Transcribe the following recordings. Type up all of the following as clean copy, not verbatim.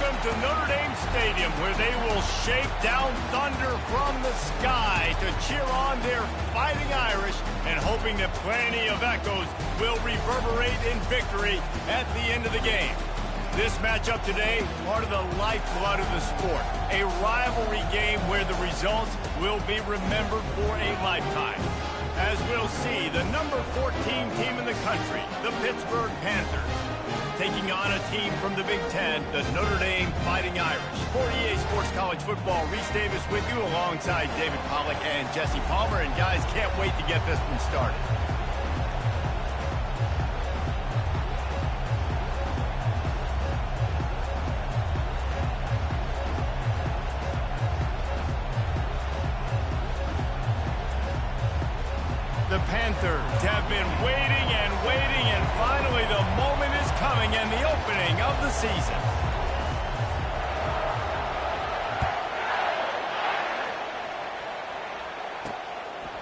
them to Notre Dame Stadium, where they will shake down thunder from the sky to cheer on their Fighting Irish, and hoping that plenty of echoes will reverberate in victory at the end of the game. This matchup today, part of the lifeblood of the sport. A rivalry game where the results will be remembered for a lifetime. As we'll see, the number 14 team in the country, the Pittsburgh Panthers, taking on a team from the Big Ten, the Notre Dame Fighting Irish. For EA Sports College Football, Reese Davis with you alongside David Pollack and Jesse Palmer. And guys, can't wait to get this one started. The Panthers have been waiting and waiting, and finally the moment is coming and the opening of the season.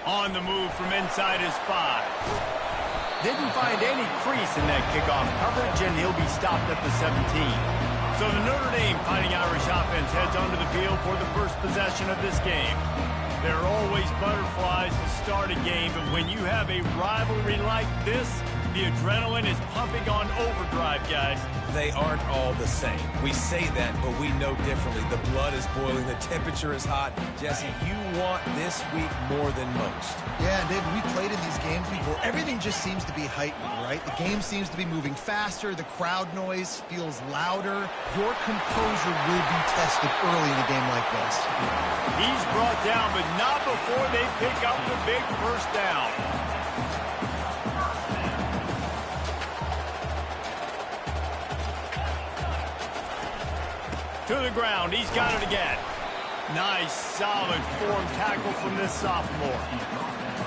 On the move from inside his 5. Didn't find any crease in that kickoff coverage, and he'll be stopped at the 17. So the Notre Dame Fighting Irish offense heads onto the field for the first possession of this game. There are always butterflies to start a game, but when you have a rivalry like this, the adrenaline is pumping on overdrive, guys. They aren't all the same. We say that, but we know differently. The blood is boiling. The temperature is hot. Jesse, you want this week more than most. Yeah, David, we played in these games before. Everything just seems to be heightened, right? The game seems to be moving faster. The crowd noise feels louder. Your composure will be tested early in a game like this. He's brought down, but not before they pick up the big first down. To the ground, he's got it again. Nice, solid form tackle from this sophomore.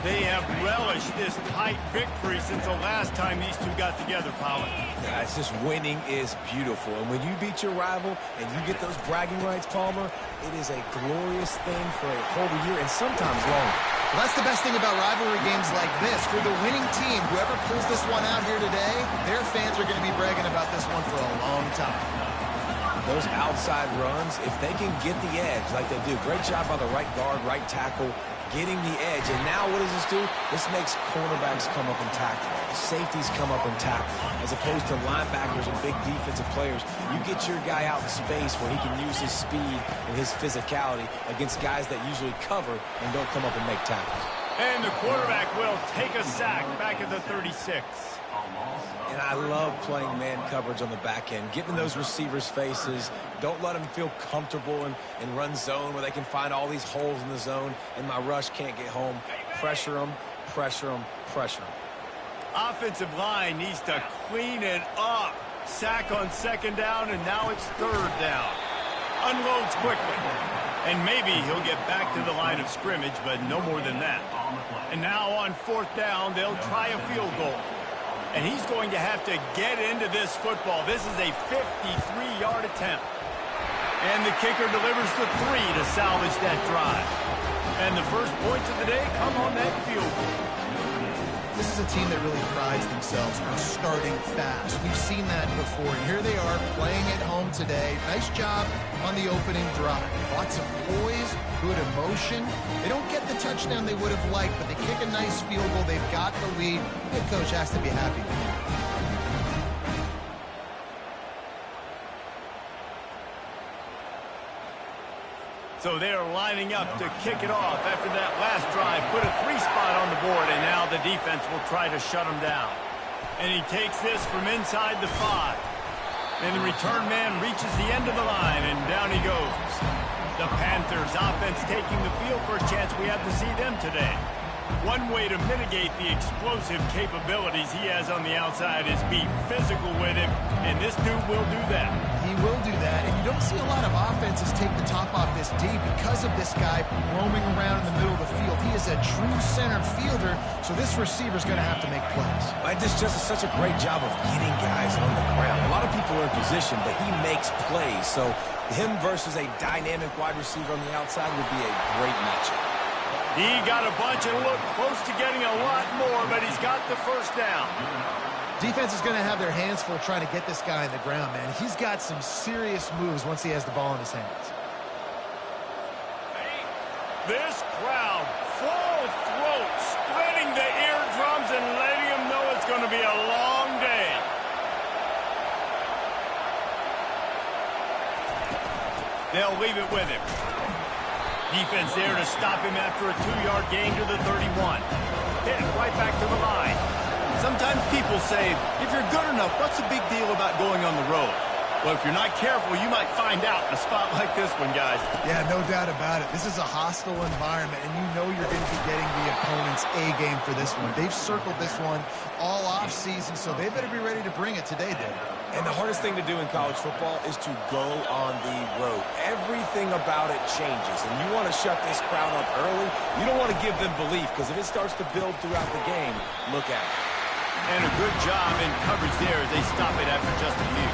They have relished this tight victory since the last time these two got together, Pollard. Yeah, it's just winning is beautiful. And when you beat your rival and you get those bragging rights, Palmer, it is a glorious thing for a whole year and sometimes longer. Well, that's the best thing about rivalry games like this. For the winning team, whoever pulls this one out here today, their fans are going to be bragging about this one for a long time. Those outside runs, if they can get the edge like they do, great job by the right guard, right tackle, getting the edge. And now what does this do? This makes cornerbacks come up and tackle. Safeties come up and tackle. As opposed to linebackers and big defensive players, you get your guy out in space where he can use his speed and his physicality against guys that usually cover and don't come up and make tackles. And the quarterback will take a sack back at the 36. And I love playing man coverage on the back end, getting in those receivers' faces. Don't let them feel comfortable and run zone where they can find all these holes in the zone and my rush can't get home. Pressure them, pressure them, pressure them. Offensive line needs to clean it up. Sack on second down, and now it's third down. Unloads quickly. And maybe he'll get back to the line of scrimmage, but no more than that. And now on fourth down, they'll try a field goal. And he's going to have to get into this football. This is a 53-yard attempt. And the kicker delivers the 3 to salvage that drive. And the first points of the day come on that field goal. This is a team that really prides themselves on starting fast. We've seen that before, and here they are playing at home today. Nice job on the opening drive. Lots of poise, good emotion. They don't get the touchdown they would have liked, but they kick a nice field goal. They've got the lead. The coach has to be happy with it. So they're lining up to kick it off after that last drive. Put a 3-spot on the board, and now the defense will try to shut him down. And he takes this from inside the 5. And the return man reaches the end of the line, and down he goes. The Panthers offense taking the field. First chance we have to see them today. One way to mitigate the explosive capabilities he has on the outside is be physical with him, and this dude will do that. He will do that, and you don't see a lot of offenses take the top off this D because of this guy roaming around in the middle of the field. He is a true center fielder, so this receiver's going to have to make plays. This just is such a great job of getting guys on the ground. A lot of people are in position, but he makes plays, so him versus a dynamic wide receiver on the outside would be a great matchup. He got a bunch and looked close to getting a lot more, but he's got the first down. Defense is going to have their hands full trying to get this guy on the ground, man. He's got some serious moves once he has the ball in his hands. This crowd, full throat, splitting the eardrums and letting them know it's going to be a long day. They'll leave it with him. Defense there to stop him after a 2-yard gain to the 31. Hit it right back to the line. Sometimes people say, if you're good enough, what's the big deal about going on the road? Well, if you're not careful, you might find out in a spot like this one, guys. Yeah, no doubt about it. This is a hostile environment, and you know you're going to be getting the opponent's A-game for this one. They've circled this one all off-season, so they better be ready to bring it today, Dave. And the hardest thing to do in college football is to go on the road. Everything about it changes, and you want to shut this crowd up early. You don't want to give them belief, because if it starts to build throughout the game, look out. And a good job in coverage there as they stop it after just a few.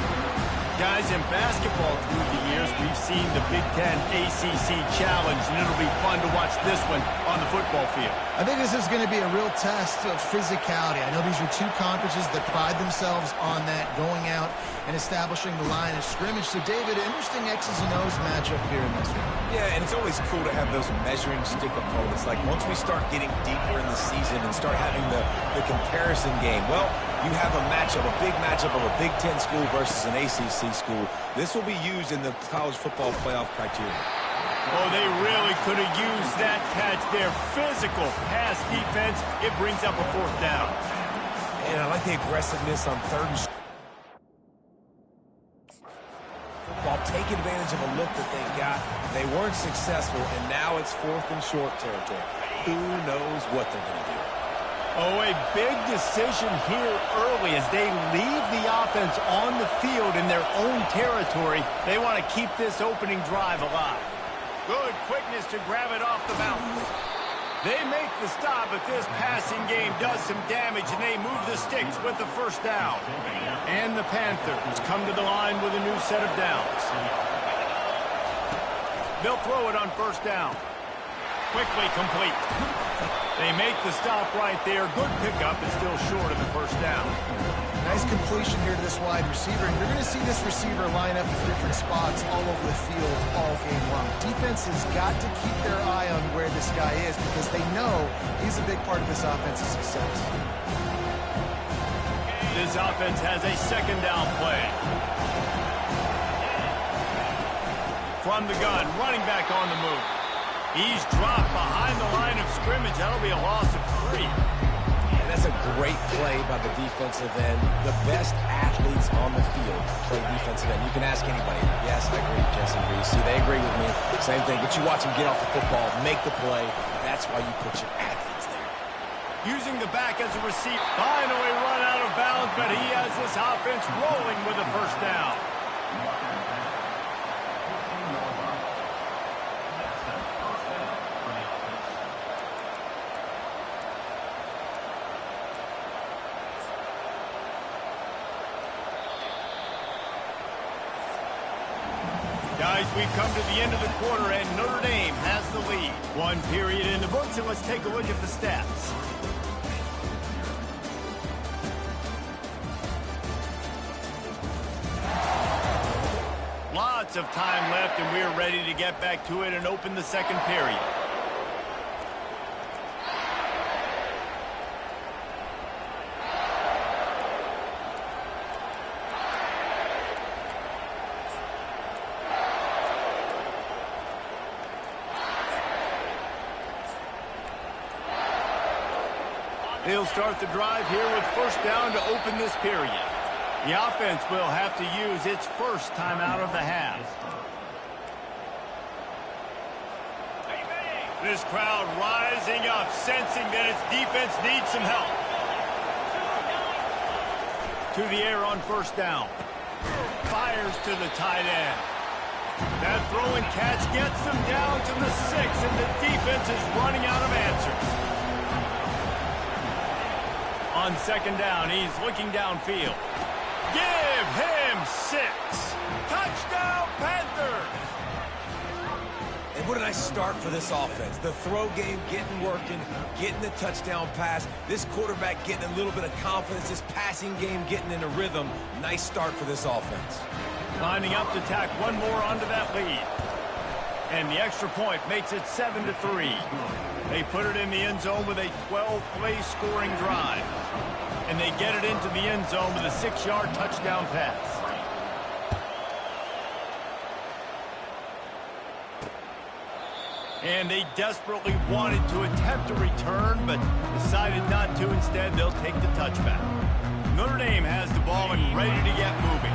Guys, in basketball through the years, we've seen the Big Ten ACC Challenge, and it'll be fun to watch this one on the football field. I think this is going to be a real test of physicality. I know these are two conferences that pride themselves on that, going out and establishing the line of scrimmage. So, David, interesting X's and O's matchup here in this one. Yeah, and it's always cool to have those measuring stick opponents. Like, once we start getting deeper in the season and start having the comparison game, well, you have a matchup, a big matchup of a Big Ten school versus an ACC school. This will be used in the college football playoff criteria. Oh, they really could have used that catch there. Physical pass defense. It brings up a 4th down. And I like the aggressiveness on 3rd and football. Take advantage of a look that they got. They weren't successful, and now it's 4th and short territory. Who knows what they're going to do? Oh, a big decision here early as they leave the offense on the field in their own territory. They want to keep this opening drive alive. Good quickness to grab it off the mountain. They make the stop, but this passing game does some damage, and they move the sticks with the 1st down. And the Panthers come to the line with a new set of downs. They'll throw it on 1st down. Quickly complete. They make the stop right there. Good pickup, but still short of the 1st down. Nice completion here to this wide receiver. And you're going to see this receiver line up in different spots all over the field all game long. Defense has got to keep their eye on where this guy is because they know he's a big part of this offense's success. This offense has a 2nd down play. From the gun, running back on the move. He's dropped behind the line of scrimmage. That'll be a loss of 3. And that's a great play by the defensive end. The best athletes on the field play defensive end. You can ask anybody. Yes, I agree, Jesse agrees. See, they agree with me. Same thing. But you watch them get off the football, make the play. That's why you put your athletes there. Using the back as a receiver. Finally run out of bounds, but he has this offense rolling with a 1st down. Guys, we've come to the end of the quarter, and Notre Dame has the lead. 1 period in the books, and let's take a look at the stats. Lots of time left, and we're ready to get back to it and open the 2nd period. He'll start the drive here with 1st down to open this period. The offense will have to use its 1st timeout of the half. This crowd rising up, sensing that its defense needs some help. To the air on 1st down. Fires to the tight end. That throw and catch gets them down to the 6, and the defense is running out of answers. On 2nd down, he's looking downfield. Give him 6. Touchdown, Panthers! And what a nice start for this offense. The throw game getting working, getting the touchdown pass. This quarterback getting a little bit of confidence. This passing game getting in a rhythm. Nice start for this offense. Lining up to tack one more onto that lead. And the extra point makes it 7-3. They put it in the end zone with a 12-play scoring drive. And they get it into the end zone with a 6-yard touchdown pass. And they desperately wanted to attempt a return, but decided not to. Instead, they'll take the touchback. Notre Dame has the ball and ready to get moving.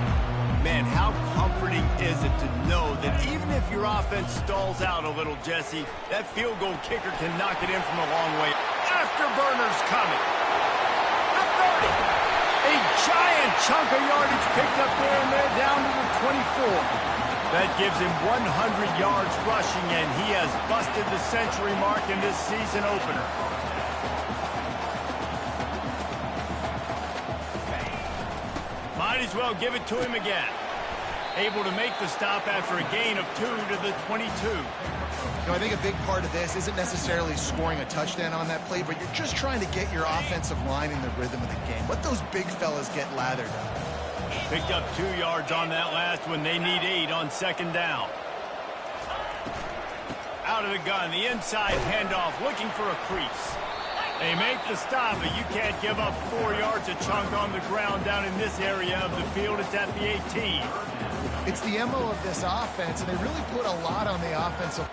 Man, how comforting is it to know that even if your offense stalls out a little, Jesse, that field goal kicker can knock it in from a long way. Afterburner's coming. At 30. A giant chunk of yardage picked up there, and they're down to the 24. That gives him 100 yards rushing, and he has busted the century mark in this season opener. Might as well give it to him again. Able to make the stop after a gain of 2 to the 22. You know, I think a big part of this isn't necessarily scoring a touchdown on that play, but you're just trying to get your offensive line in the rhythm of the game. Let those big fellas get lathered up. Picked up 2 yards on that last one. They need 8 on second down. Out of the gun, the inside handoff, looking for a crease. They make the stop, but you can't give up 4 yards a chunk on the ground down in this area of the field. It's at the 18. It's the MO of this offense, and they really put a lot on the offensive.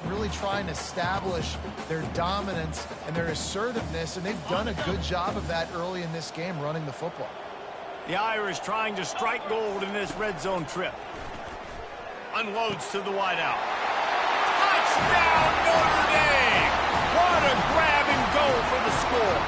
Really trying to establish their dominance and their assertiveness, and they've done a good job of that early in this game running the football. The Irish trying to strike gold in this red zone trip. Unloads to the wideout. Touchdown, Notre Dame! What a grab and go for the score.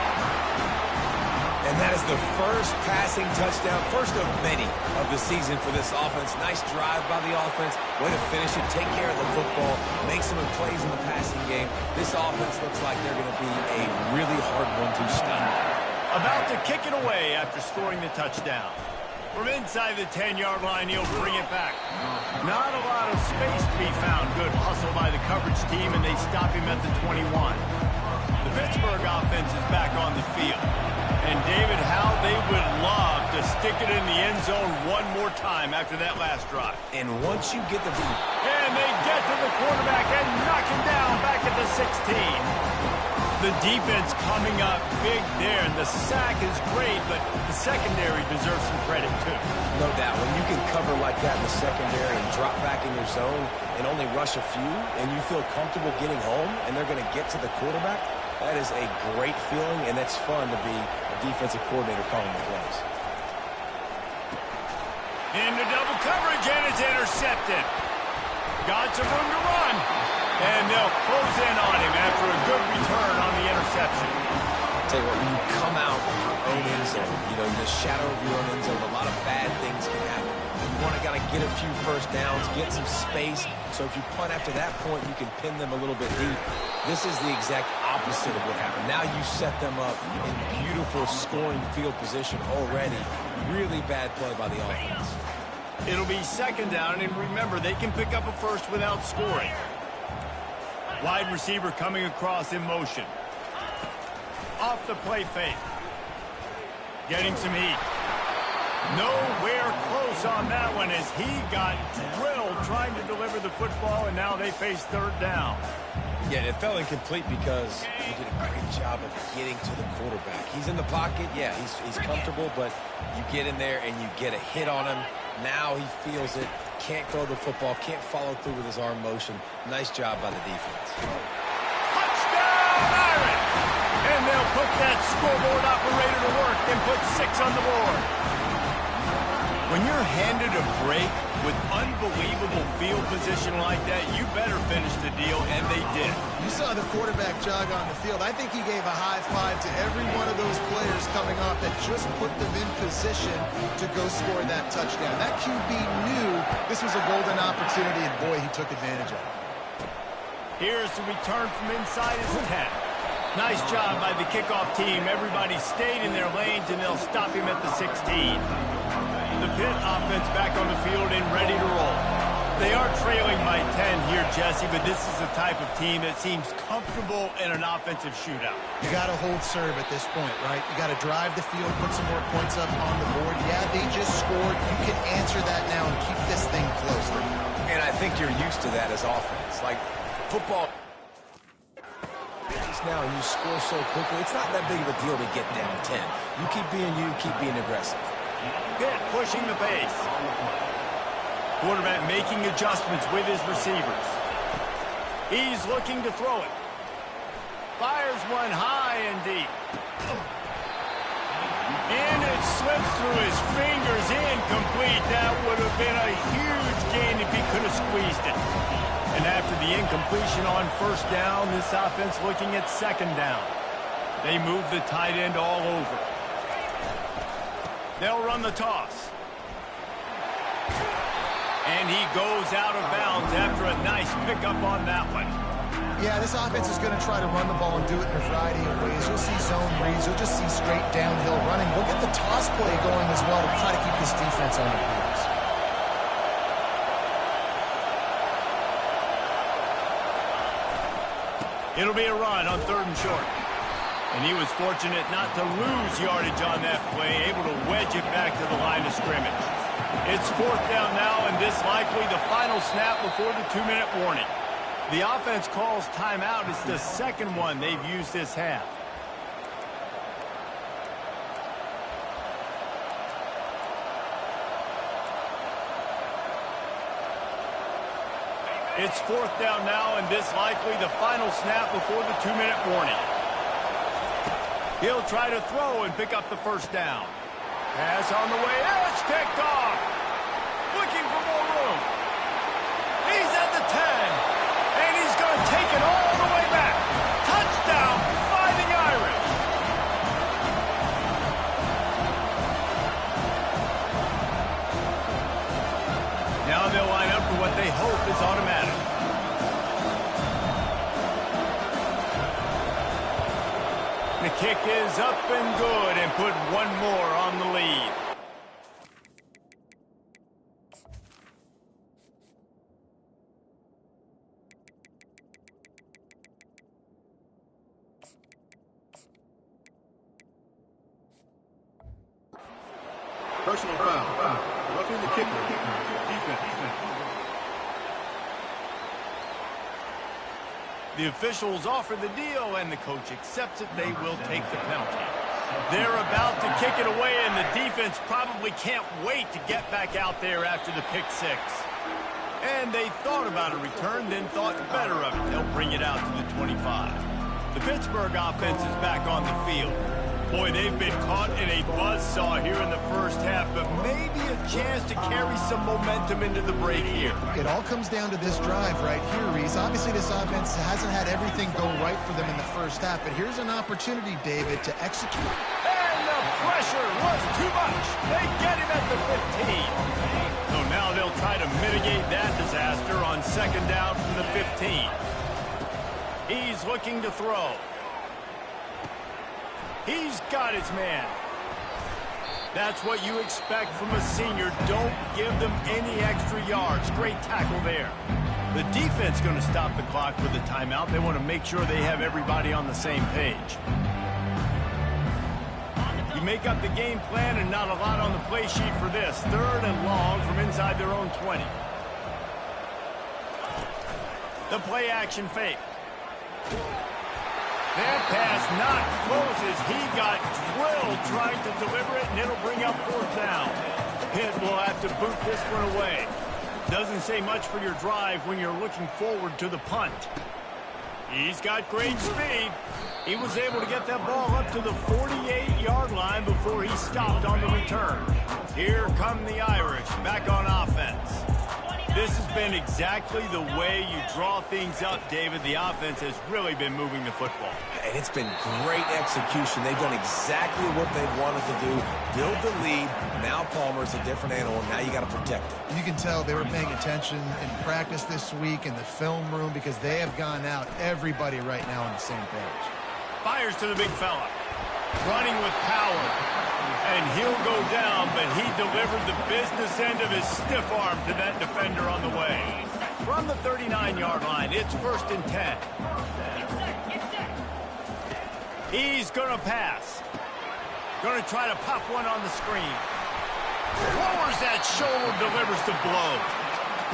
And that is the first passing touchdown, first of many of the season for this offense. Nice drive by the offense. Way to finish it, take care of the football, make some plays in the passing game. This offense looks like they're going to be a really hard one to stop. About to kick it away after scoring the touchdown. From inside the 10-yard line, he'll bring it back. Not a lot of space to be found. Good hustle by the coverage team, and they stop him at the 21. The Pittsburgh offense is back on the field. And David, how they would love to stick it in the end zone one more time after that last drive. And once you get the lead. And they get to the quarterback and knock him down back at the 16. The defense coming up big there, and the sack is great, but the secondary deserves some credit too. No doubt. When you can cover like that in the secondary and drop back in your zone and only rush a few, and you feel comfortable getting home, and they're going to get to the quarterback, that is a great feeling, and it's fun to be a defensive coordinator calling the plays. Into double coverage, and it's intercepted. Got some room to run. And they'll close in on him after a good return on the interception. I'll tell you what, when you come out of your own end zone, you know, in the shadow of your own end zone, a lot of bad things can happen. You want to kind of get a few first downs, get some space. So if you punt after that point, you can pin them a little bit deep. This is the exact opposite of what happened. Now you set them up in beautiful scoring field position already. Really bad play by the offense. It'll be second down, and remember, they can pick up a first without scoring. Wide receiver coming across in motion. Off the play fake. Getting some heat. Nowhere close on that one as he got drilled trying to deliver the football, and now they face third down. Yeah, it fell incomplete because he did a great job of getting to the quarterback. He's in the pocket. Yeah, he's comfortable, but you get in there and you get a hit on him. Now he feels it. Can't throw the football. Can't follow through with his arm motion. Nice job by the defense. Touchdown, Irish! And they'll put that scoreboard operator to work and put 6 on the board. When you're handed a break with unbelievable field position like that, you better finish the deal, and they did. You saw the quarterback jog on the field. I think he gave a high five to every one of those players coming off that just put them in position to go score that touchdown. That QB knew this was a golden opportunity, and boy, he took advantage of it. Here's the return from inside his 10. Nice job by the kickoff team. Everybody stayed in their lanes, and they'll stop him at the 16. The Pitt offense back on the field and ready to roll. They are trailing by 10 here, Jesse, but this is the type of team that seems comfortable in an offensive shootout. You got to hold serve at this point, right? You got to drive the field, put some more points up on the board. Yeah, they just scored. You can answer that now and keep this thing close. And I think you're used to that as offense. Like football, now you score so quickly, it's not that big of a deal to get down 10. You keep being aggressive. Pitt pushing the pace. Quarterback making adjustments with his receivers. He's looking to throw it. Fires one high and deep. And it slips through his fingers, incomplete. That would have been a huge gain if he could have squeezed it. And after the incompletion on first down, this offense looking at second down. They move the tight end all over. They'll run the toss. And he goes out of bounds after a nice pickup on that one. Yeah, this offense is going to try to run the ball and do it in a variety of ways. You'll see zone reads. You'll just see straight downhill running. We'll get the toss play going as well to try to keep this defense on the heels. It'll be a run on 3rd and short. And he was fortunate not to lose yardage on that play, able to wedge it back to the line of scrimmage. It's 4th down now, and this likely the final snap before the 2-minute warning. The offense calls timeout. It's the second one they've used this half. It's 4th down now, and this likely the final snap before the 2-minute warning. He'll try to throw and pick up the first down. Pass on the way. It's picked off. Looking for more room. He's at the 10. And he's going to take it all the way back. Touchdown, Fighting Irish. Now they'll line up for what they hope is automatic. The kick is up and good and put one more on the lead. Personal foul. Roughing the kicker. Defense. The officials offer the deal, and the coach accepts it. They will take the penalty. They're about to kick it away, and the defense probably can't wait to get back out there after the pick 6. And they thought about a return, then thought better of it. They'll bring it out to the 25. The Pittsburgh offense is back on the field. Boy, they've been caught in a buzzsaw here in the first half, but maybe a chance to carry some momentum into the break here. It all comes down to this drive right here, Reese. Obviously, this offense hasn't had everything go right for them in the first half, but here's an opportunity, David, to execute. And the pressure was too much. They get him at the 15. So now they'll try to mitigate that disaster on second down from the 15. He's looking to throw. He's got his man. That's what you expect from a senior. Don't give them any extra yards. Great tackle there. The defense going to stop the clock with a timeout. They want to make sure they have everybody on the same page. You make up the game plan and not a lot on the play sheet for this. 3rd and long from inside their own 20. The play action fake. That pass not close as he got drilled trying to deliver it, and it'll bring up 4th down. Pitt will have to boot this one away. Doesn't say much for your drive when you're looking forward to the punt. He's got great speed. He was able to get that ball up to the 48-yard line before he stopped on the return. Here come the Irish back on offense. This has been exactly the way you draw things up, David. The offense has really been moving the football. And it's been great execution. They've done exactly what they've wanted to do. Build the lead. Now Palmer's a different animal. Now you got to protect it. You can tell they were paying attention in practice this week in the film room because they have gone out, everybody right now on the same page. Fires to the big fella. Running with power. And he'll go down, but he delivered the business end of his stiff arm to that defender on the way. From the 39-yard line, it's 1st and 10. He's going to pass. Going to try to pop one on the screen. Lowers that shoulder, delivers the blow.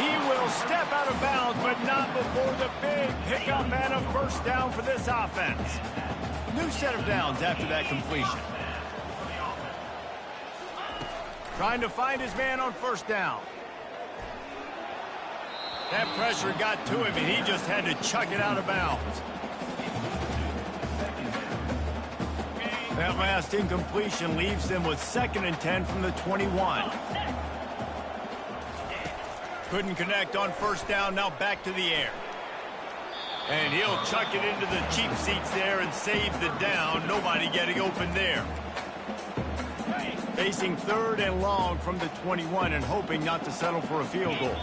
He will step out of bounds, but not before the big pickup and a 1st down for this offense. New set of downs after that completion. Trying to find his man on 1st down. That pressure got to him, and he just had to chuck it out of bounds. That last incompletion leaves them with 2nd and 10 from the 21. Couldn't connect on 1st down, now back to the air. And he'll chuck it into the cheap seats there and save the down. Nobody getting open there. Facing 3rd and long from the 21 and hoping not to settle for a field goal.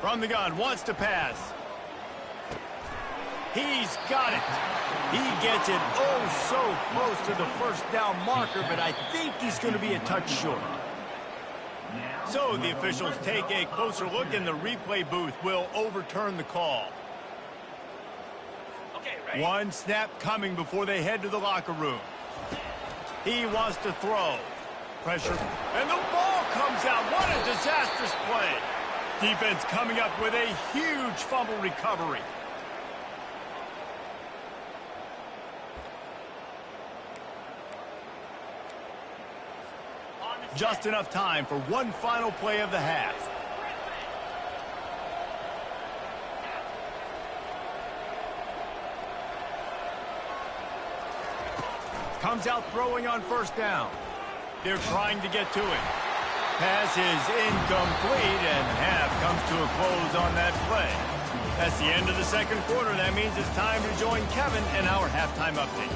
From the gun, wants to pass. He's got it. He gets it oh so close to the 1st down marker, but I think he's going to be a touch short. So the officials take a closer look, and the replay booth will overturn the call. One snap coming before they head to the locker room. He wants to throw. Pressure. And the ball comes out. What a disastrous play. Defense coming up with a huge fumble recovery. Just enough time for one final play of the half. Comes out throwing on 1st down. They're trying to get to it. Pass is incomplete, and half comes to a close on that play. That's the end of the 2nd quarter. That means it's time to join Kevin in our halftime update.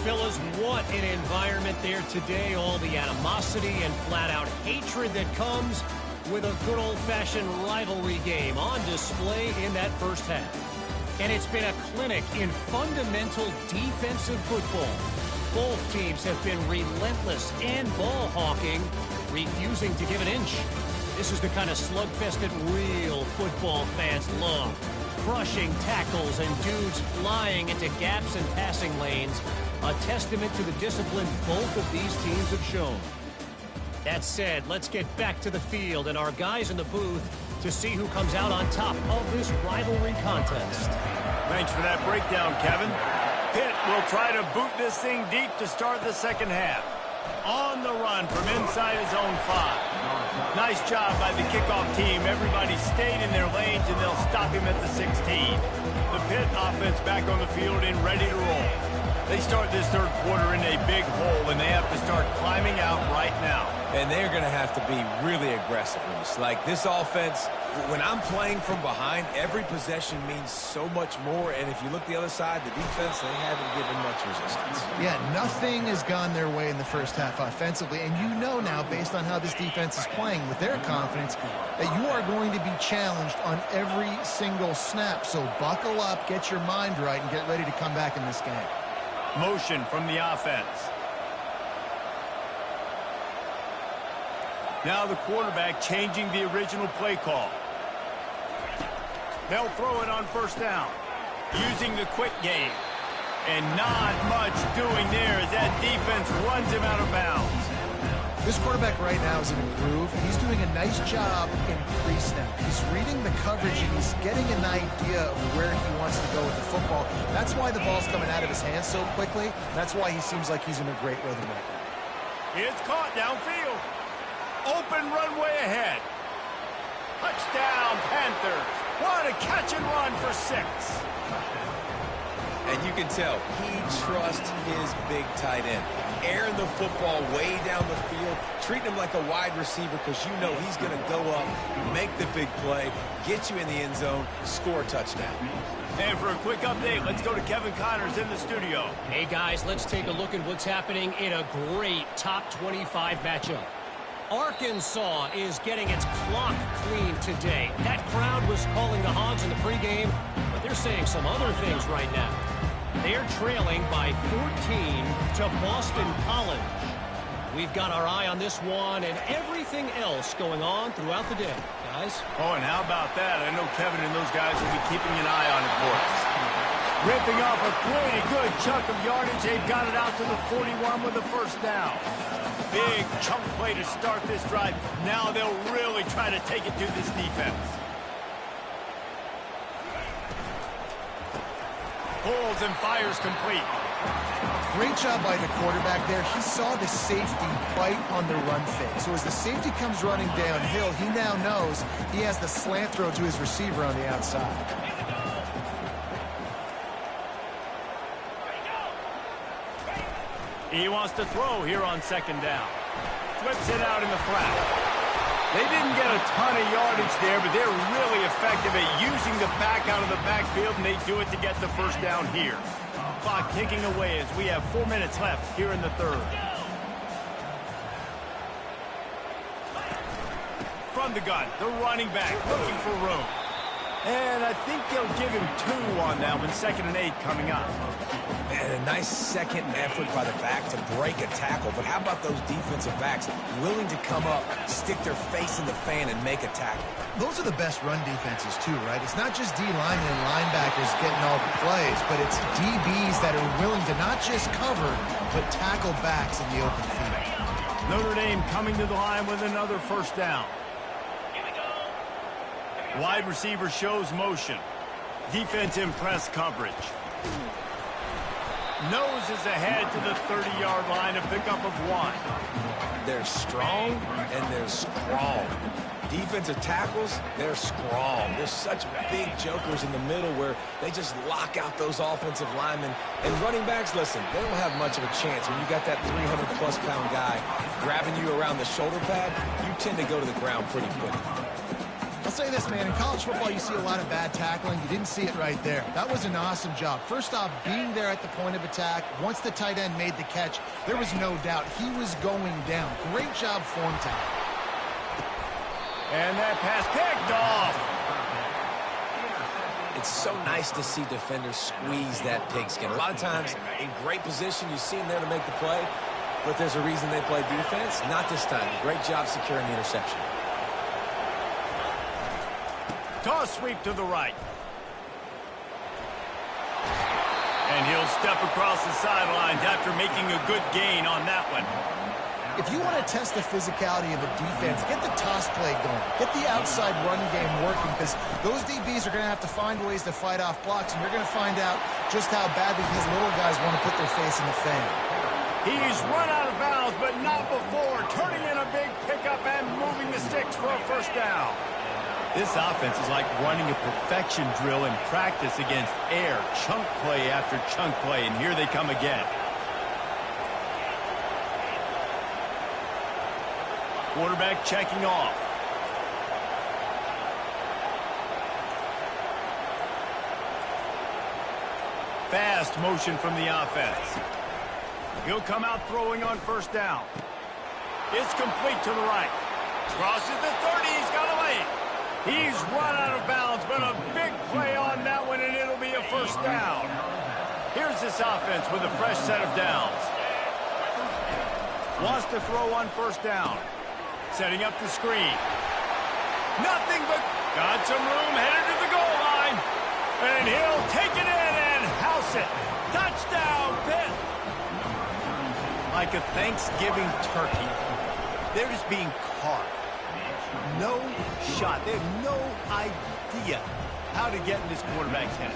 Fellas, what an environment there today. All the animosity and flat-out hatred that comes with a good old-fashioned rivalry game on display in that 1st half. And it's been a clinic in fundamental defensive football. Both teams have been relentless and ball hawking, refusing to give an inch. This is the kind of slugfest that real football fans love. Crushing tackles and dudes flying into gaps and passing lanes. A testament to the discipline both of these teams have shown. That said, let's get back to the field and our guys in the booth to see who comes out on top of this rivalry contest. Thanks for that breakdown, Kevin. Pitt will try to boot this thing deep to start the 2nd half. On the run from inside his own 5. Nice job by the kickoff team. Everybody stayed in their lanes, and they'll stop him at the 16. The Pitt offense back on the field and ready to roll. They start this 3rd quarter in a big hole, and they have to start climbing out right now. And they're going to have to be really aggressive with this. Like this offense, when I'm playing from behind, every possession means so much more. And if you look the other side, the defense, they haven't given much resistance. Yeah, nothing has gone their way in the 1st half offensively. And you know now, based on how this defense is playing with their confidence, that you are going to be challenged on every single snap. So buckle up, get your mind right, and get ready to come back in this game. Motion from the offense. Now the quarterback changing the original play call. They'll throw it on 1st down. Using the quick game. And not much doing there as that defense runs him out of bounds. This quarterback right now is in a groove, and he's doing a nice job in pre-snap. He's reading the coverage, and he's getting an idea of where he wants to go with the football. That's why the ball's coming out of his hands so quickly. That's why he seems like he's in a great rhythm right now. It's caught downfield. Open runway ahead. Touchdown, Panthers. What a catch and run for 6. And you can tell he trusts his big tight end. Airing the football way down the field, treating him like a wide receiver because you know he's going to go up, make the big play, get you in the end zone, score a touchdown. And for a quick update, let's go to Kevin Connors in the studio. Hey, guys, let's take a look at what's happening in a great top 25 matchup. Arkansas is getting its clock cleaned today. That crowd was calling the Hogs in the pregame, but they're saying some other things right now. They're trailing by 14 to Boston College. We've got our eye on this one and everything else going on throughout the day, guys. Oh, and how about that? I know Kevin and those guys will be keeping an eye on it for us. Ripping off a pretty good chunk of yardage. They've got it out to the 41 with the first down. Big chunk play to start this drive. Now they'll really try to take it to this defense. Pulls and fires complete. Great job by the quarterback there. He saw the safety right on the run fake. So as the safety comes running downhill, he now knows he has the slant throw to his receiver on the outside. He wants to throw here on second down. Flips it out in the flat. They didn't get a ton of yardage there, but they're really effective at using the back out of the backfield, and they do it to get the first down here. Clock ticking away as we have 4 minutes left here in the third. From the gun, the running back looking for room. And I think they'll give him 2 on that one, 2nd and 8 coming up. And a nice second effort by the back to break a tackle. But how about those defensive backs willing to come up, stick their face in the fan, and make a tackle? Those are the best run defenses, too, right? It's not just D-linemen and linebackers getting all the plays, but it's DBs that are willing to not just cover, but tackle backs in the open field. Notre Dame coming to the line with another first down. Wide receiver shows motion. Defense in press coverage. Noses ahead to the 30-yard line, a pickup of 1. They're strong and they're strong. Defensive tackles, they're strong. They're such big jokers in the middle where they just lock out those offensive linemen. And running backs, listen, they don't have much of a chance. When you got that 300-plus pound guy grabbing you around the shoulder pad, you tend to go to the ground pretty quick. I'll say this, man. In college football, you see a lot of bad tackling. You didn't see it right there. That was an awesome job. First off, being there at the point of attack. Once the tight end made the catch, there was no doubt he was going down. Great job form tackle. And that pass picked off. It's so nice to see defenders squeeze that pigskin. A lot of times, in great position, you see them there to make the play, but there's a reason they play defense. Not this time. Great job securing the interception. Toss sweep to the right. And he'll step across the sidelines after making a good gain on that one. If you want to test the physicality of a defense, get the toss play going. Get the outside run game working, because those DBs are going to have to find ways to fight off blocks, and you're going to find out just how badly these little guys want to put their face in the fan. He's run out of bounds, but not before. Turning in a big pickup and moving the sticks for a first down. This offense is like running a perfection drill in practice against air, chunk play after chunk play, and here they come again. Quarterback checking off. Fast motion from the offense. He'll come out throwing on first down. It's complete to the right. Crosses the 30. He's got a lane. He's run out of bounds, but a big play on that one, and it'll be a first down. Here's this offense with a fresh set of downs. Wants to throw on first down. Setting up the screen. Nothing but got some room, headed to the goal line. And he'll take it in and house it. Touchdown, Pitt. Like a Thanksgiving turkey. They're just being carved. No shot. They have no idea how to get in this quarterback's head.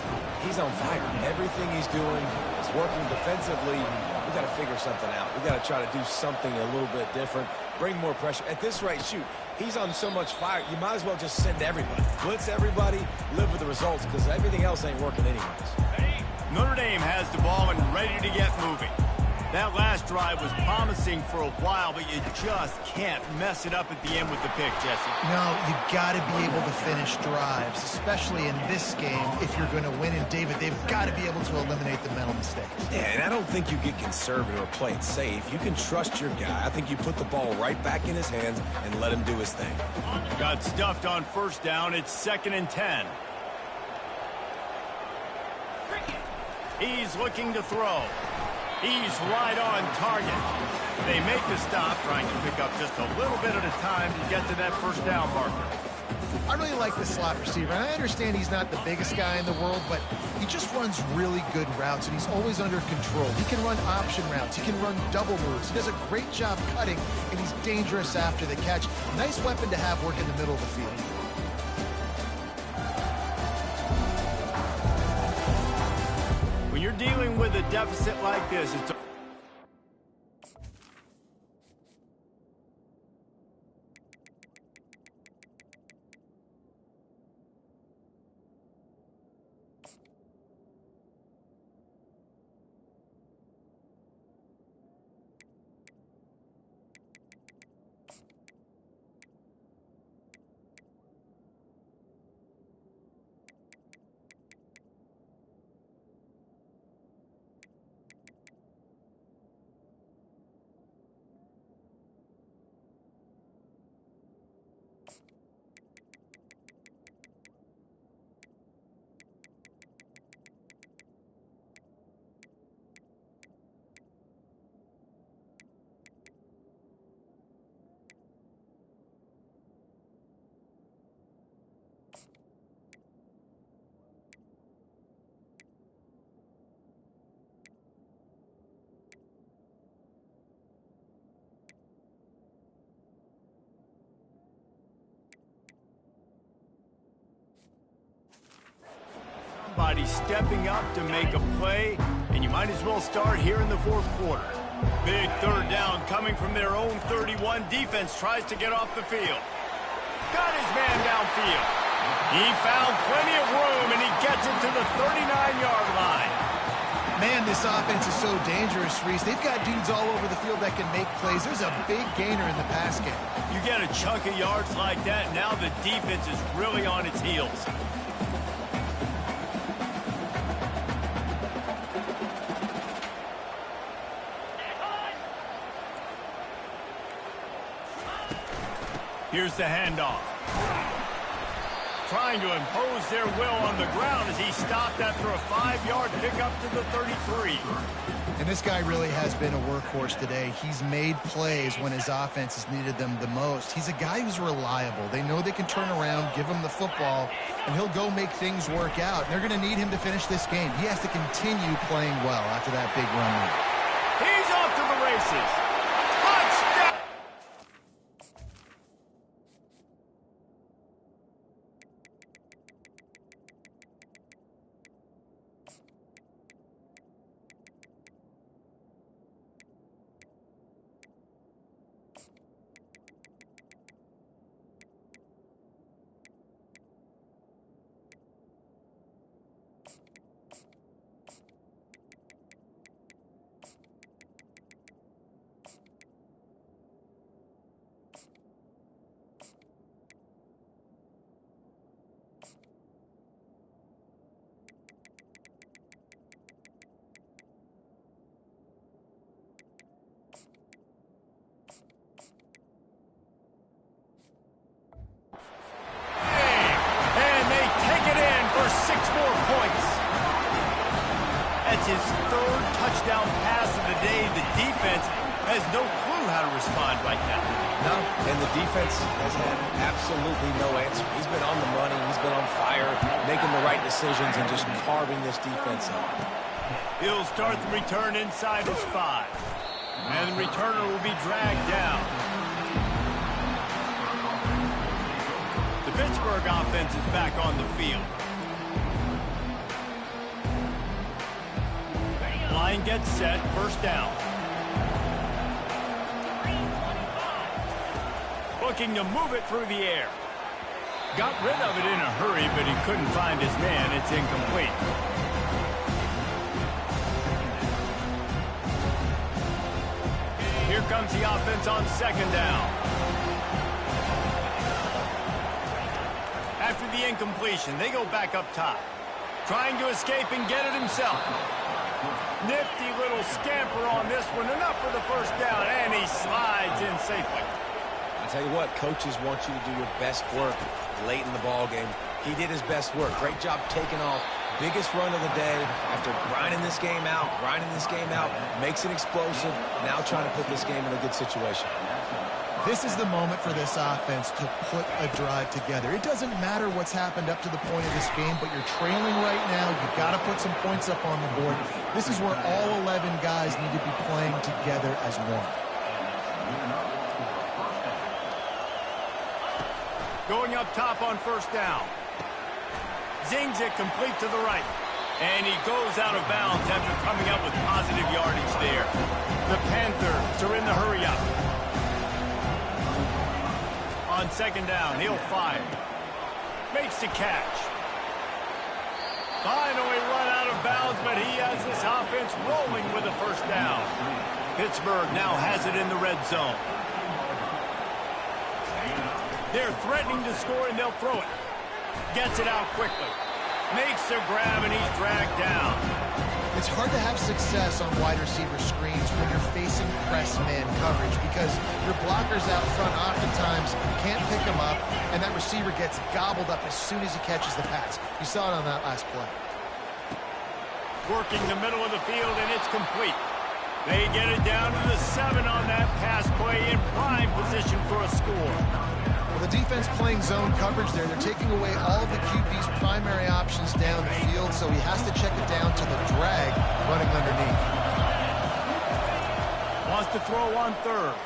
He's on fire. Everything he's doing is working defensively. We got to figure something out. We got to try to do something a little bit different. Bring more pressure. At this rate, shoot, he's on so much fire, you might as well just send everybody. Blitz everybody, live with the results, because everything else ain't working anyways. Notre Dame has the ball and ready to get moving. That last drive was promising for a while, but you just can't mess it up at the end with the pick, Jesse. No, you got to be able to finish drives, especially in this game. If you're going to win, and David, they've got to be able to eliminate the mental mistakes. Yeah, and I don't think you get conservative or play it safe. You can trust your guy. I think you put the ball right back in his hands and let him do his thing. Got stuffed on first down. It's 2nd and 10. He's looking to throw. He's right on target. They make the stop, trying to pick up just a little bit at a time to get to that first down marker. I really like this slot receiver, and I understand he's not the biggest guy in the world, but he just runs really good routes, and he's always under control. He can run option routes. He can run double moves. He does a great job cutting, and he's dangerous after the catch. Nice weapon to have work in the middle of the field. When you're dealing with a deficit like this, it's somebody stepping up to make a play, and you might as well start here in the fourth quarter. Big third down coming from their own 31. Defense tries to get off the field. Got his man downfield. He found plenty of room, and he gets it to the 39-yard line. Man, this offense is so dangerous, Reese. They've got dudes all over the field that can make plays. There's a big gainer in the pass game. You get a chunk of yards like that, now the defense is really on its heels. Here's the handoff. Trying to impose their will on the ground as he stopped after a 5-yard pickup to the 33. And this guy really has been a workhorse today. He's made plays when his offense has needed them the most. He's a guy who's reliable. They know they can turn around, give him the football, and he'll go make things work out. And they're going to need him to finish this game. He has to continue playing well after that big run. He's off to the races. Touchdown! His third touchdown pass of the day. The defense has no clue how to respond right now. No, and the defense has had absolutely no answer. He's been on the money. He's been on fire, making the right decisions and just carving this defense up. He'll start the return inside his 5. And the returner will be dragged down. Pittsburgh offense is back on the field. Line gets set, first down. Looking to move it through the air. Got rid of it in a hurry, but he couldn't find his man. It's incomplete. Here comes the offense on second down. After the incompletion, they go back up top. Trying to escape and get it himself. Nifty little scamper on this one. Enough for the first down, and he slides in safely. I tell you what, coaches want you to do your best work late in the ball game. He did his best work. Great job taking off. Biggest run of the day after grinding this game out, makes it explosive, now trying to put this game in a good situation. This is the moment for this offense to put a drive together. It doesn't matter what's happened up to the point of this game, but you're trailing right now. You've got to put some points up on the board. This is where all 11 guys need to be playing together as one. Going up top on first down. Zings it complete to the right. And he goes out of bounds after coming up with positive yardage there. The Panthers are in the hurry up. On second down, he'll fire. Makes the catch. Finally run out of bounds, but he has this offense rolling with a first down. Pittsburgh now has it in the red zone. They're threatening to score, and they'll throw it. Gets it out quickly. Makes the grab, and he's dragged down. It's hard to have success on wide receiver screens when you're facing press man coverage because your blockers out front oftentimes can't pick him up, and that receiver gets gobbled up as soon as he catches the pass. You saw it on that last play. Working the middle of the field, and it's complete. They get it down to the 7 on that pass play in prime position for a score. The defense playing zone coverage there. They're taking away all of the QB's primary options down the field, so he has to check it down to the drag running underneath. Wants to throw on third.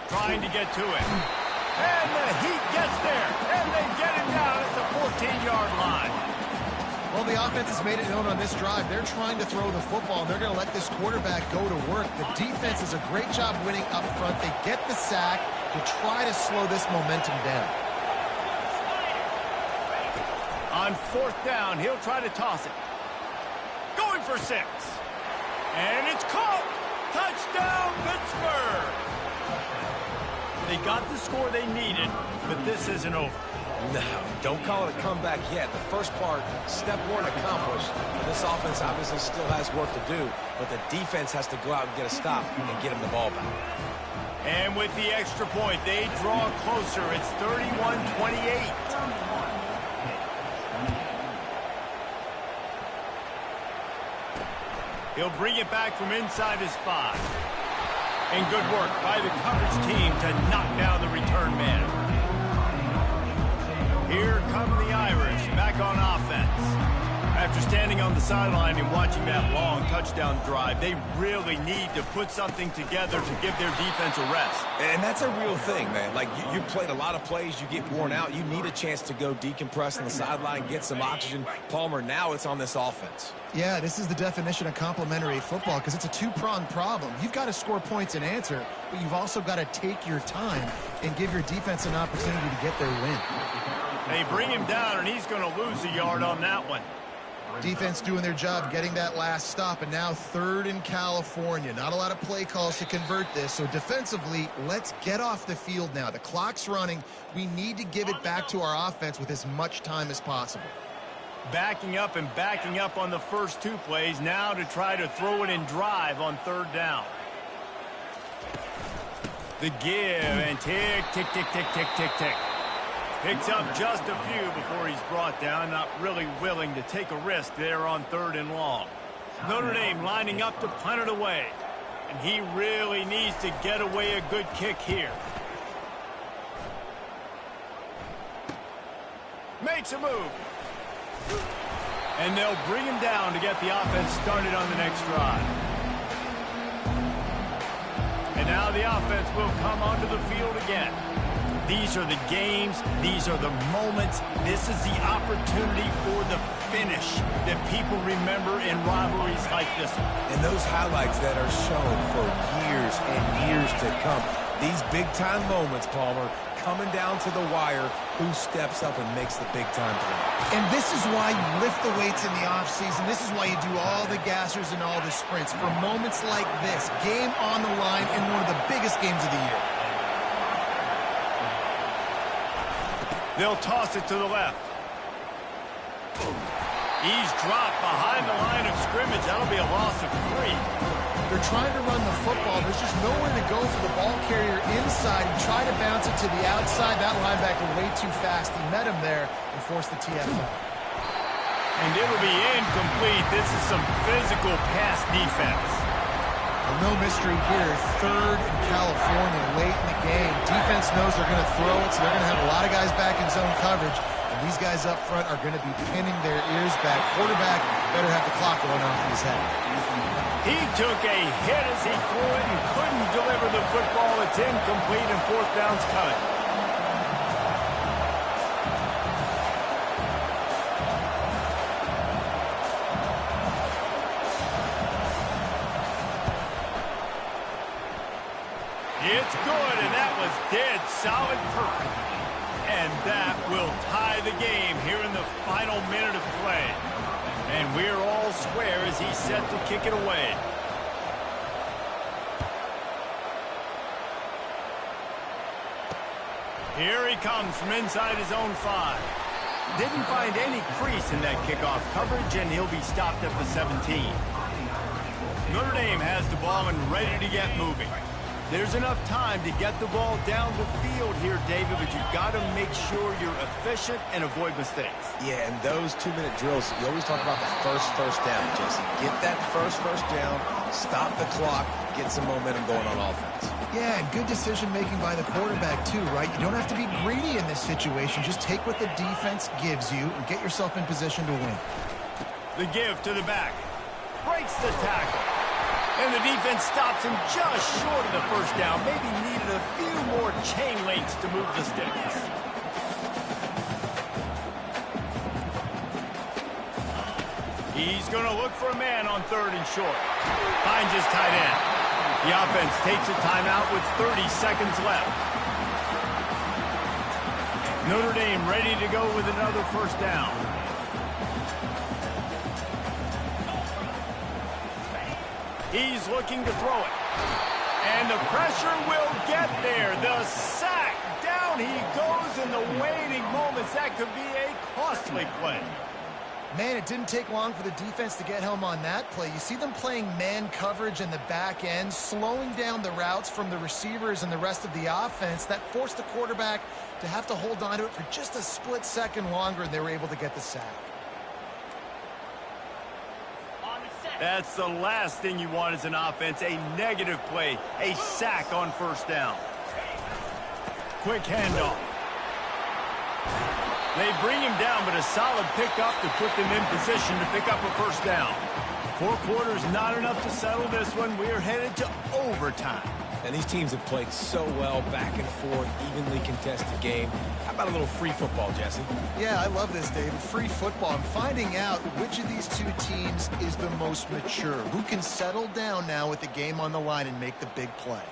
Trying to get to it. And the heat gets there. And they get it down at the 14-yard line. Well, the offense has made it known on this drive. They're trying to throw the football, and they're going to let this quarterback go to work. The defense does a great job winning up front. They get the sack to try to slow this momentum down. On fourth down, he'll try to toss it. Going for 6. And it's caught. Touchdown, Pittsburgh. They got the score they needed, but this isn't over. No, don't call it a comeback yet. The first part, step 1 accomplished. This offense obviously still has work to do, but the defense has to go out and get a stop and get him the ball back. And with the extra point, they draw closer. It's 31-28. He'll bring it back from inside his 5. And good work by the coverage team to knock down the return man. Here come the Irish back on offense. After standing on the sideline and watching that long touchdown drive, they really need to put something together to give their defense a rest. And that's a real thing, man. Like, you played a lot of plays, you get worn out. You need a chance to go decompress on the sideline, get some oxygen. Palmer, now it's on this offense. Yeah, this is the definition of complementary football because it's a two-pronged problem. You've got to score points and answer, but you've also got to take your time and give your defense an opportunity to get their win. They bring him down, and he's going to lose a yard on that one. Defense doing their job getting that last stop, and now 3rd in California. Not a lot of play calls to convert this, so defensively, let's get off the field now. The clock's running. We need to give it back to our offense with as much time as possible. Backing up and backing up on the first 2 plays, now to try to throw it and drive on 3rd down. The give, and tick, tick, tick, tick, tick, tick, tick. Picks up just a few before he's brought down, not really willing to take a risk there on 3rd and long. Notre Dame lining up to punt it away, and he really needs to get away a good kick here. Makes a move. And they'll bring him down to get the offense started on the next drive. And now the offense will come onto the field again. These are the games. These are the moments. This is the opportunity for the finish that people remember in rivalries like this one. And those highlights that are shown for years and years to come. These big-time moments, Palmer, coming down to the wire, who steps up and makes the big-time play. And this is why you lift the weights in the offseason. This is why you do all the gassers and all the sprints. For moments like this, game on the line in one of the biggest games of the year. They'll toss it to the left. He's dropped behind the line of scrimmage. That'll be a loss of 3. They're trying to run the football. There's just nowhere to go for the ball carrier inside. He tried to bounce it to the outside. That linebacker way too fast. He met him there and forced the TFL. And it'll be incomplete. This is some physical pass defense. Well, no mystery here. 3rd in California late in the game. Defense knows they're going to throw it, so they're going to have a lot of guys back in zone coverage. And these guys up front are going to be pinning their ears back. Quarterback better have the clock going off in his head. He took a hit as he threw it and couldn't deliver the football. It's incomplete and 4th down's coming. It's good, and that was dead solid perfect. And that will tie the game here in the final minute of play. And we're all square as he's set to kick it away. Here he comes from inside his own 5. Didn't find any crease in that kickoff coverage, and he'll be stopped at the 17. Notre Dame has the ball and ready to get moving. There's enough time to get the ball down the field here, David, but you've got to make sure you're efficient and avoid mistakes. Yeah, and those 2-minute drills, you always talk about the first down, Jesse. Get that first down, stop the clock, get some momentum going on offense. Yeah, and good decision-making by the quarterback, too, right? You don't have to be greedy in this situation. Just take what the defense gives you and get yourself in position to win. The give to the back. Breaks the tackle. And the defense stops him just short of the first down. Maybe needed a few more chain links to move the sticks. He's going to look for a man on 3rd and short. Finds his tight end. The offense takes a timeout with 30 seconds left. Notre Dame ready to go with another 1st down. He's looking to throw it. And the pressure will get there. The sack. Down he goes in the waiting moments. That could be a costly play. Man, it didn't take long for the defense to get home on that play. You see them playing man coverage in the back end, slowing down the routes from the receivers and the rest of the offense. That forced the quarterback to have to hold on to it for just a split second longer, and they were able to get the sack. That's the last thing you want as an offense, a negative play, a sack on 1st down. Quick handoff. They bring him down, but a solid pickup to put them in position to pick up a 1st down. 4 quarters, not enough to settle this one. We're headed to overtime. And these teams have played so well, back and forth, evenly contested game. How about a little free football, Jesse? Yeah, I love this, David. Free football. I'm finding out which of these 2 teams is the most mature. Who can settle down now with the game on the line and make the big play.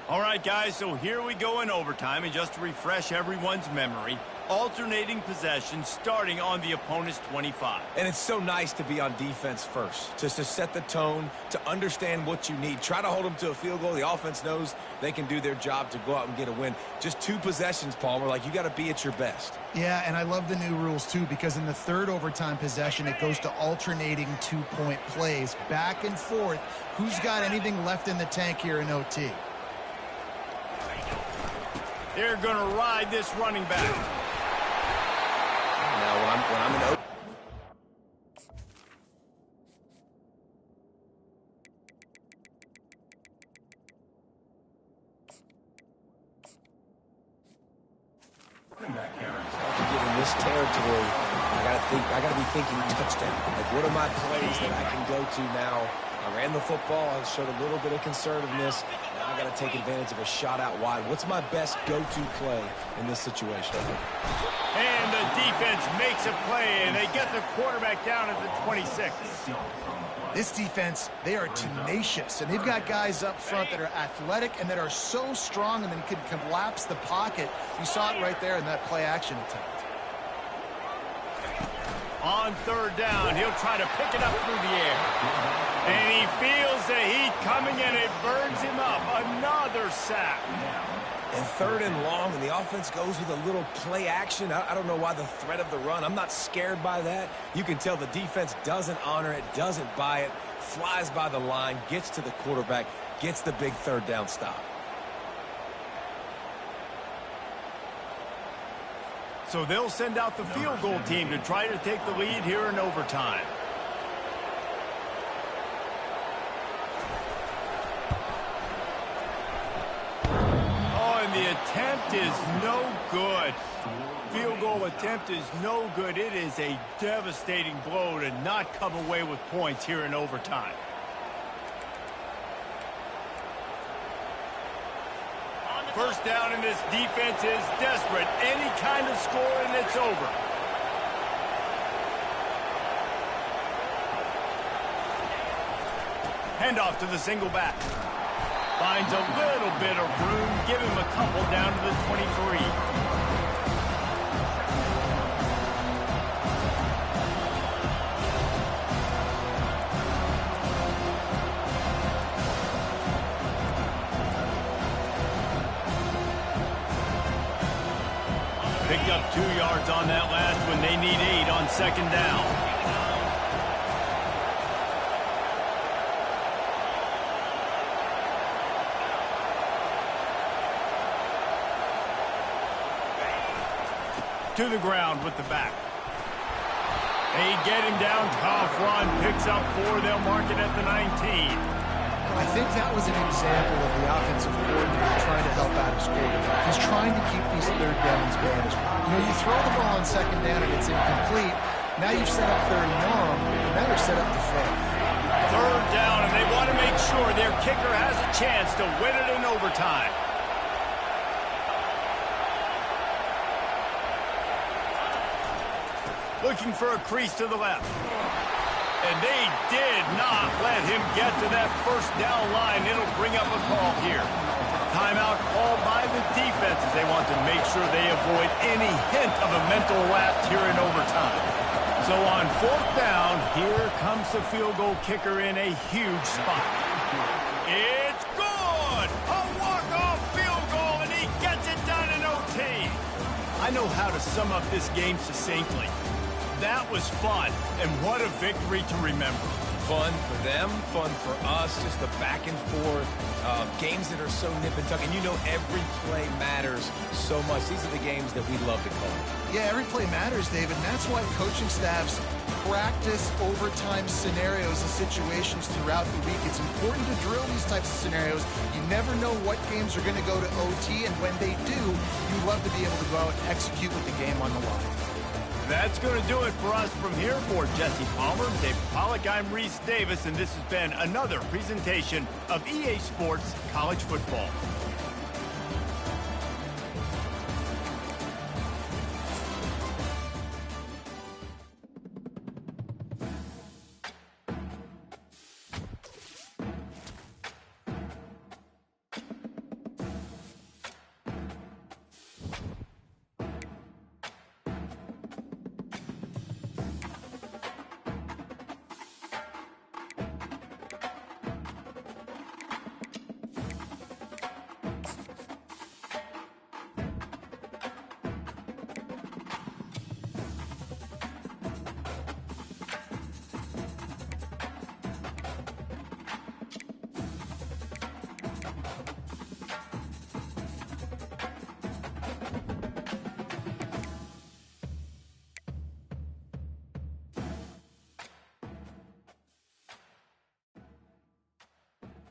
All right, guys, so here we go in overtime. And just to refresh everyone's memory, alternating possession starting on the opponent's 25. And it's so nice to be on defense first, just to set the tone, to understand what you need. Try to hold them to a field goal. The offense knows they can do their job to go out and get a win. Just 2 possessions, Palmer. Like, you got to be at your best. Yeah, and I love the new rules, too, because in the 3rd overtime possession, it goes to alternating 2-point plays. Back and forth. Who's got anything left in the tank here in OT? They're going to ride this running back. Now, when I'm in OT. Get in this territory, I gotta be thinking touchdown. Like, what are my plays that I can go to now? I ran the football. I showed a little bit of conservativeness. Now I got to take advantage of a shot out wide. What's my best go-to play in this situation? And the defense makes a play, and they get the quarterback down at the 26. This defense, they are tenacious, and they've got guys up front that are athletic and that are so strong and then can collapse the pocket. You saw it right there in that play-action attempt. On third down, he'll try to pick it up through the air. And he feels the heat coming, and it burns him up. Another sack. And third and long, and the offense goes with a little play action. I don't know why the threat of the run. I'm not scared by that. You can tell the defense doesn't honor it, doesn't buy it, flies by the line, gets to the quarterback, gets the big third down stop. So they'll send out the field goal team to try to take the lead here in overtime. Oh, and the attempt is no good. Field goal attempt is no good. It is a devastating blow to not come away with points here in overtime. First down, and this defense is desperate. Any kind of score, and it's over. Handoff to the single back. Finds a little bit of room. Give him a couple down to the 23. Picked up 2 yards on that last one. They need 8 on second down. To the ground with the back. They get him down. Tough run. Picks up 4. They'll mark it at the 19. I think that was an example of the offensive coordinator trying to help out his quarterback. He's trying to keep these third downs manageable. You know, you throw the ball on second down and it's incomplete. Now you've set up third and long, and now you're set up to fail. Third down, and they want to make sure their kicker has a chance to win it in overtime. Looking for a crease to the left. And they did not let him get to that first down line. It'll bring up a call here. Timeout called by the defense as they want to make sure they avoid any hint of a mental lapse here in overtime. So on fourth down, here comes the field goal kicker in a huge spot. It's good! A walk-off field goal, and he gets it done in OT. I know how to sum up this game succinctly. That was fun, and what a victory to remember. Fun for them, fun for us, just the back and forth, games that are so nip and tuck. And you know every play matters so much. These are the games that we love to call. Yeah, every play matters, David, and that's why coaching staffs practice overtime scenarios and situations throughout the week. It's important to drill these types of scenarios. You never know what games are going to go to OT, and when they do, you love to be able to go out and execute with the game on the line. That's going to do it for us from here. For Jesse Palmer, David Pollack, I'm Reese Davis, and this has been another presentation of EA Sports College Football.